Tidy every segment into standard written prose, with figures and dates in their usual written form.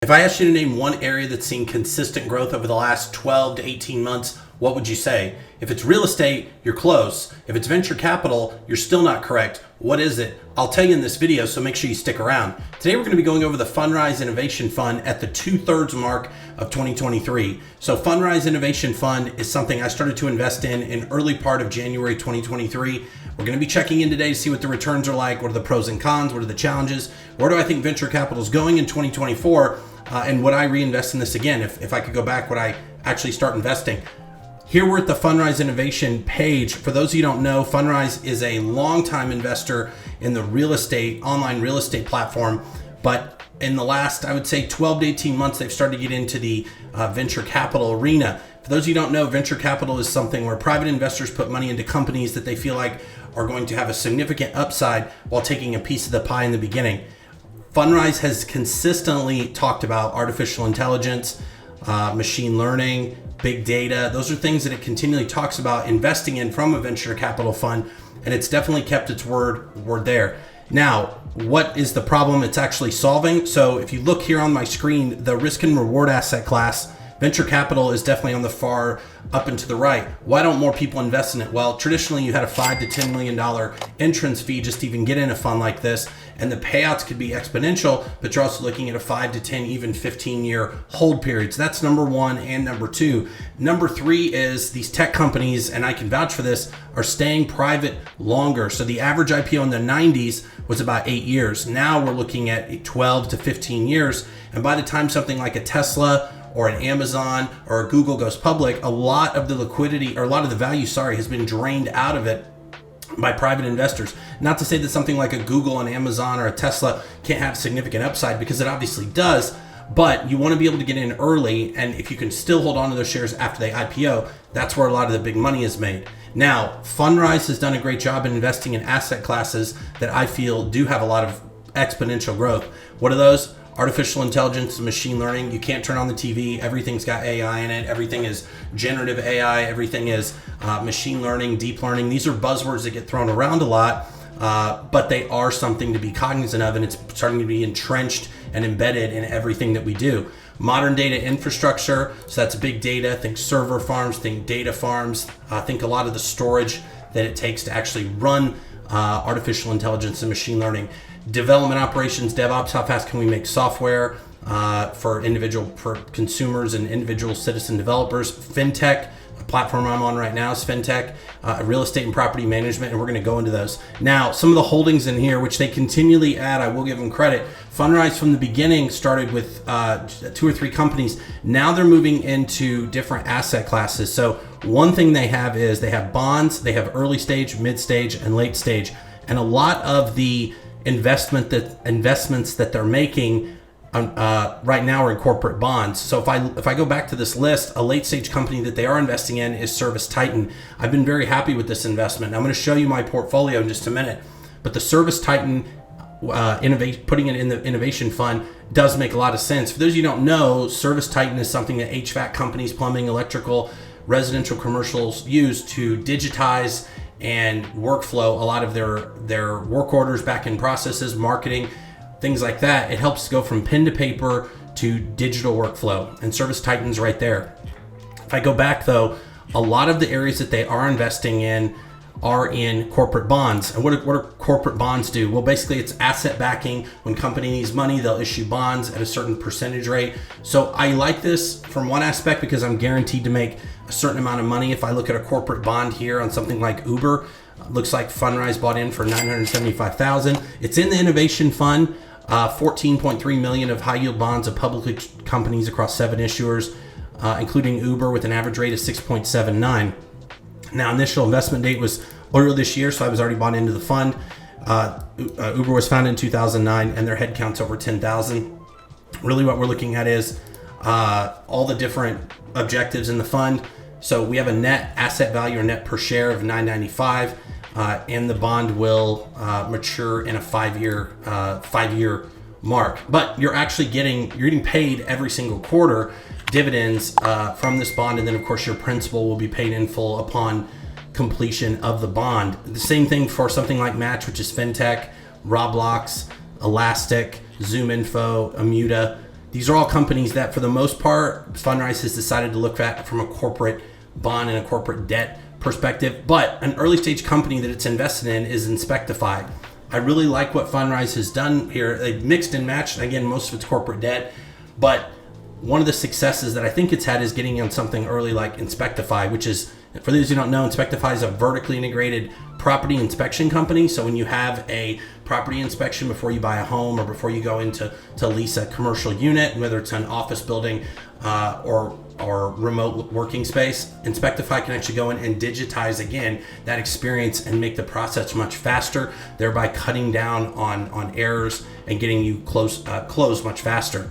If I asked you to name one area that's seen consistent growth over the last 12 to 18 months, what would you say? If it's real estate, you're close. If it's venture capital, you're still not correct. What is it? I'll tell you in this video, so make sure you stick around. Today we're going to be going over the Fundrise Innovation Fund at the 2/3 mark of 2023. So Fundrise Innovation Fund is something I started to invest in early part of January 2023. We're going to be checking in today to see what the returns are like, what are the pros and cons, what are the challenges, where do I think venture capital is going in 2024, and would I reinvest in this again? If I could go back, would I actually start investing? Here we're at the Fundrise Innovation page. For those of you who don't know, Fundrise is a longtime investor in the real estate, online real estate platform. But in the last, I would say 12 to 18 months, they've started to get into the venture capital arena. For those of you who don't know, venture capital is something where private investors put money into companies that they feel like are going to have a significant upside while taking a piece of the pie in the beginning. Fundrise has consistently talked about artificial intelligence, machine learning, big data. Those are things that it continually talks about investing in from a venture capital fund, and it's definitely kept its word there. Now, what is the problem it's actually solving? So if you look here on my screen, the risk and reward asset class, venture capital is definitely on the far up and to the right. Why don't more people invest in it? Well, traditionally you had a $5 to $10 million entrance fee just to even get in a fund like this, and the payouts could be exponential, but you're also looking at a 5 to 10, even 15-year hold periods. That's number one. And number two. Number three is these tech companies, and I can vouch for this, are staying private longer. So the average IPO in the 90s was about 8 years. Now we're looking at 12 to 15 years. And by the time something like a Tesla or an Amazon or a Google goes public, a lot of the liquidity, or a lot of the value, has been drained out of it by private investors. Not to say that something like a Google, an Amazon, or a Tesla can't have significant upside, because it obviously does, but you want to be able to get in early, and if you can still hold on to those shares after they IPO, that's where a lot of the big money is made. Now, Fundrise has done a great job in investing in asset classes that I feel do have a lot of exponential growth. What are those? Artificial intelligence, machine learning. You can't turn on the TV. Everything's got AI in it. Everything is generative AI. Everything is machine learning, deep learning. These are buzzwords that get thrown around a lot, but they are something to be cognizant of, and it's starting to be entrenched and embedded in everything that we do. Modern data infrastructure, so that's big data. Think server farms, think data farms, think a lot of the storage that it takes to actually run artificial intelligence and machine learning. Development operations, DevOps, how fast can we make software for consumers and individual citizen developers. Fintech, a platform I'm on right now is fintech, real estate and property management, and we're going to go into those. Now, some of the holdings in here, which they continually add, I will give them credit. Fundrise from the beginning started with 2 or 3 companies. Now they're moving into different asset classes. So one thing they have is they have bonds, they have early stage, mid stage, and late stage. And a lot of the investments that they're making right now are in corporate bonds. So if I go back to this list, a late stage company that they are investing in is Service Titan. I've been very happy with this investment. I'm going to show you my portfolio in just a minute, but the Service Titan putting it in the innovation fund does make a lot of sense. For those of you who don't know, Service Titan is something that HVAC companies, plumbing, electrical, residential, commercials use to digitize and workflow a lot of their work orders, back-end processes, marketing, things like that. It helps go from pen to paper to digital workflow, and Service Titan's right there. If I go back though, a lot of the areas that they are investing in are in corporate bonds. And what do corporate bonds do? Well, basically it's asset backing. When company needs money, they'll issue bonds at a certain percentage rate. So I like this from one aspect because I'm guaranteed to make a certain amount of money. If I look at a corporate bond here on something like Uber, looks like Fundrise bought in for $975,000. It's in the innovation fund, 14.3 million of high yield bonds of publicly companies across 7 issuers, including Uber, with an average rate of 6.79. Now, initial investment date was earlier this year, so I was already bought into the fund. Uber was founded in 2009, and their headcount's over 10,000. Really what we're looking at is all the different objectives in the fund. So we have a net asset value or net per share of $9.95, and the bond will mature in a 5-year mark. But you're getting paid every single quarter dividends from this bond, and then of course your principal will be paid in full upon completion of the bond. The same thing for something like Match, which is fintech, Roblox, Elastic, ZoomInfo, Amuda, These are all companies that, for the most part, Fundrise has decided to look at from a corporate bond and a corporate debt perspective. But an early stage company that it's invested in is Inspectify. I really like what Fundrise has done here. They've mixed and matched. Again, most of it's corporate debt, but one of the successes that I think it's had is getting on something early like Inspectify, which is, for those who don't know, Inspectify is a vertically integrated property inspection company. So when you have a property inspection before you buy a home or before you go into lease a commercial unit, whether it's an office building or remote working space, Inspectify can actually go in and digitize again that experience and make the process much faster, thereby cutting down on errors and getting you closed much faster.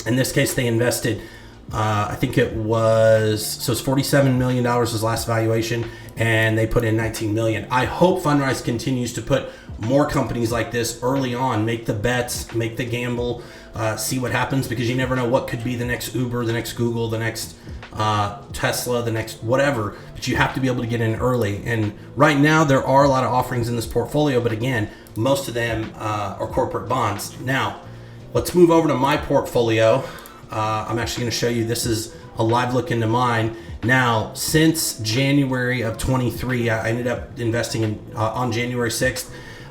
In this case, they invested, I think it's $47 million was last valuation, and they put in $19 million. I hope Fundrise continues to put more companies like this early on, make the bets, make the gamble, see what happens, because you never know what could be the next Uber, the next Google, the next Tesla, the next whatever, but you have to be able to get in early. And right now there are a lot of offerings in this portfolio, but again, most of them are corporate bonds. Now, let's move over to my portfolio. I'm actually going to show you, this is a live look into mine. Now, since January of 23, I ended up investing in on January 6th.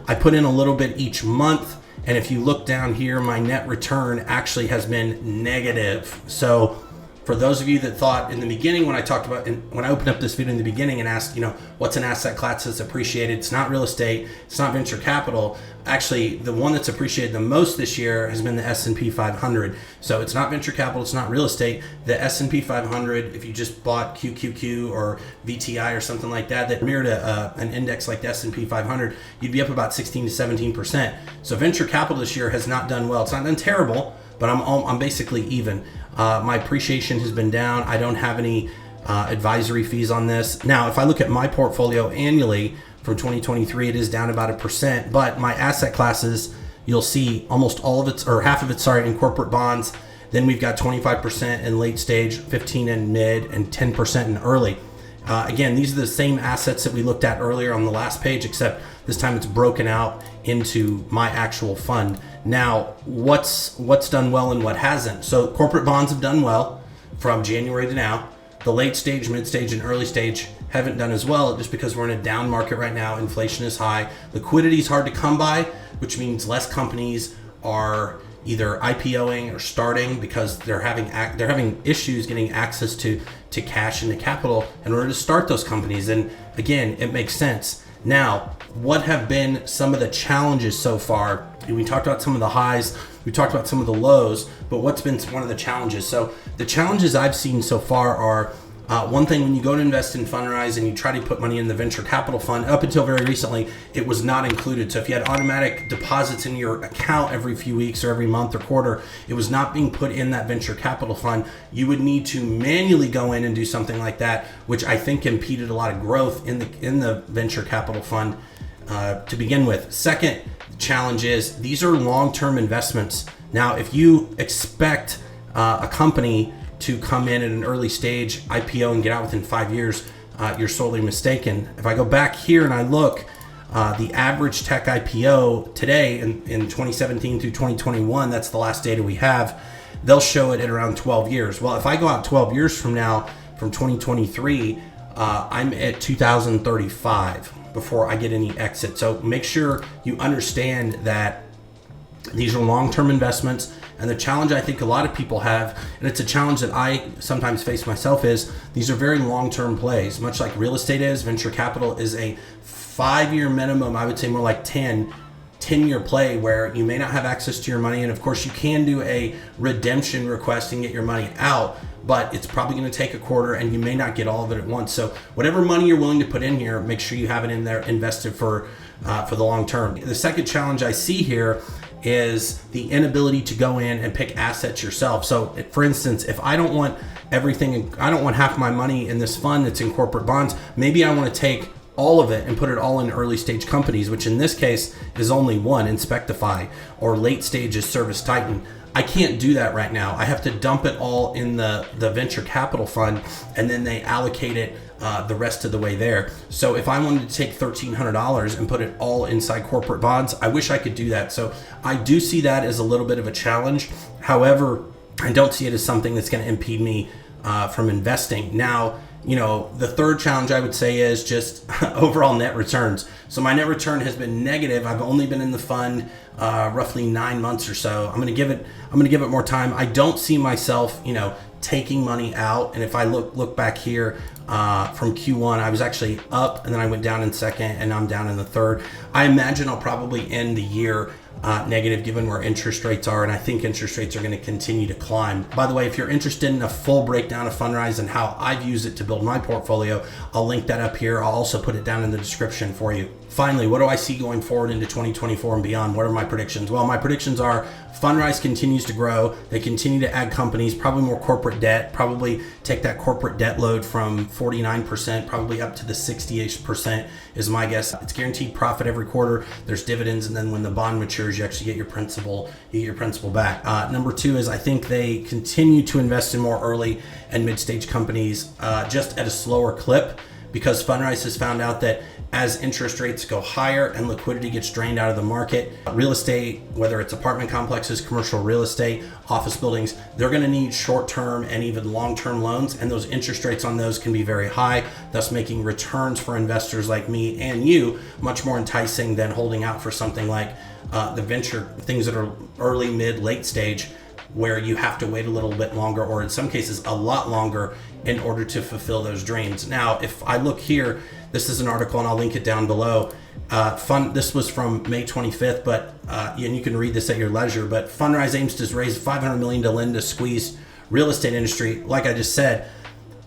I put in a little bit each month. And if you look down here, my net return actually has been negative. So for those of you that thought in the beginning, when I opened up this video in the beginning and asked, what's an asset class that's appreciated? It's not real estate. It's not venture capital. Actually, the one that's appreciated the most this year has been the S&P 500. So it's not venture capital. It's not real estate. The S&P 500, if you just bought QQQ or VTI or something like that mirrored an index like the S&P 500, you'd be up about 16 to 17%. So venture capital this year has not done well. It's not done terrible, but I'm basically even. My appreciation has been down. I don't have any advisory fees on this. Now, if I look at my portfolio annually from 2023, it is down about 1%, but my asset classes, you'll see almost all of it's, or half of it's, in corporate bonds. Then we've got 25% in late stage, 15% in mid, and 10% in early. Again, these are the same assets that we looked at earlier on the last page, except this time it's broken out into my actual fund. Now, what's done well and what hasn't? So corporate bonds have done well from January to now. The late stage, mid stage, and early stage haven't done as well, just because we're in a down market right now. Inflation is high. Liquidity is hard to come by, which means less companies are either IPOing or starting because they're having issues getting access to cash and to capital in order to start those companies. And again, it makes sense. Now, what have been some of the challenges so far? We talked about some of the highs, we talked about some of the lows, but what's been one of the challenges? So the challenges I've seen so far are, one thing, when you go to invest in Fundrise and you try to put money in the venture capital fund, up until very recently, it was not included. So if you had automatic deposits in your account every few weeks or every month or quarter, it was not being put in that venture capital fund. You would need to manually go in and do something like that, which I think impeded a lot of growth in the venture capital fund to begin with. Second challenge is, these are long-term investments. Now, if you expect a company to come in at an early stage, IPO, and get out within 5 years, you're sorely mistaken. If I go back here and I look, the average tech IPO today in 2017 through 2021, that's the last data we have, they'll show it at around 12 years. Well, if I go out 12 years from now, from 2023, I'm at 2035 before I get any exit. So make sure you understand that these are long-term investments. And the challenge I think a lot of people have, and it's a challenge that I sometimes face myself, is these are very long-term plays. Much like real estate is, venture capital is a 5-year minimum, I would say more like 10-year play, where you may not have access to your money. And of course you can do a redemption request and get your money out, but it's probably going to take a quarter and you may not get all of it at once. So whatever money you're willing to put in here, make sure you have it in there invested for the long term. The second challenge I see here is the inability to go in and pick assets yourself. So for instance, if I don't want everything, I don't want half my money in this fund that's in corporate bonds, maybe I want to take all of it and put it all in early stage companies, which in this case is only one, Inspectify, or late stage is Service Titan. I can't do that right now. I have to dump it all in the venture capital fund, and then they allocate it the rest of the way there. So if I wanted to take $1,300 and put it all inside corporate bonds, I wish I could do that. So I do see that as a little bit of a challenge. However, I don't see it as something that's going to impede me from investing. Now, the third challenge I would say is just overall net returns. So my net return has been negative. I've only been in the fund roughly 9 months or so. I'm going to give it more time. I don't see myself, taking money out. And if I look back here from Q1, I was actually up, and then I went down in second, and I'm down in the third. I imagine I'll probably end the year negative given where interest rates are, and I think interest rates are going to continue to climb. By the way, if you're interested in a full breakdown of Fundrise and how I've used it to build my portfolio, I'll link that up here. I'll also put it down in the description for you. Finally, what do I see going forward into 2024 and beyond? What are my predictions? Well, my predictions are Fundrise continues to grow. They continue to add companies, probably more corporate debt, probably take that corporate debt load from 49%, probably up to the 60-ish% is my guess. It's guaranteed profit every quarter. There's dividends, and then when the bond matures, you actually get your principal, back. Number two is I think they continue to invest in more early and mid-stage companies just at a slower clip, because Fundrise has found out that as interest rates go higher and liquidity gets drained out of the market, real estate, whether it's apartment complexes, commercial real estate, office buildings, they're going to need short-term and even long-term loans, and those interest rates on those can be very high, thus making returns for investors like me and you much more enticing than holding out for something like the venture, things that are early, mid, late stage, where you have to wait a little bit longer, or in some cases a lot longer, in order to fulfill those dreams. Now, if I look here, this is an article, and I'll link it down below. This was from May 25th, but and you can read this at your leisure. But Fundrise aims to raise $500 million to lend to squeeze real estate industry. Like I just said,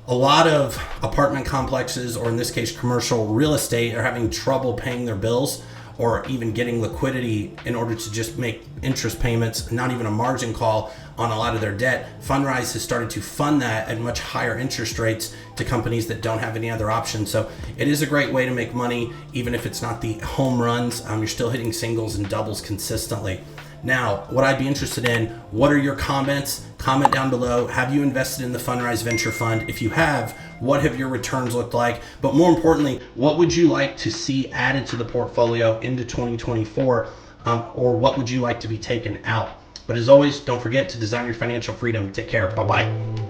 a lot of apartment complexes, or in this case, commercial real estate, are having trouble paying their bills, or even getting liquidity in order to just make interest payments, not even a margin call on a lot of their debt. Fundrise has started to fund that at much higher interest rates to companies that don't have any other options. So it is a great way to make money, even if it's not the home runs. You're still hitting singles and doubles consistently. Now, what I'd be interested in, what are your comments? Comment down below. Have you invested in the Fundrise Venture Fund? If you have, what have your returns looked like? But more importantly, what would you like to see added to the portfolio into 2024? Or what would you like to be taken out? But as always, don't forget to design your financial freedom. Take care. Bye-bye.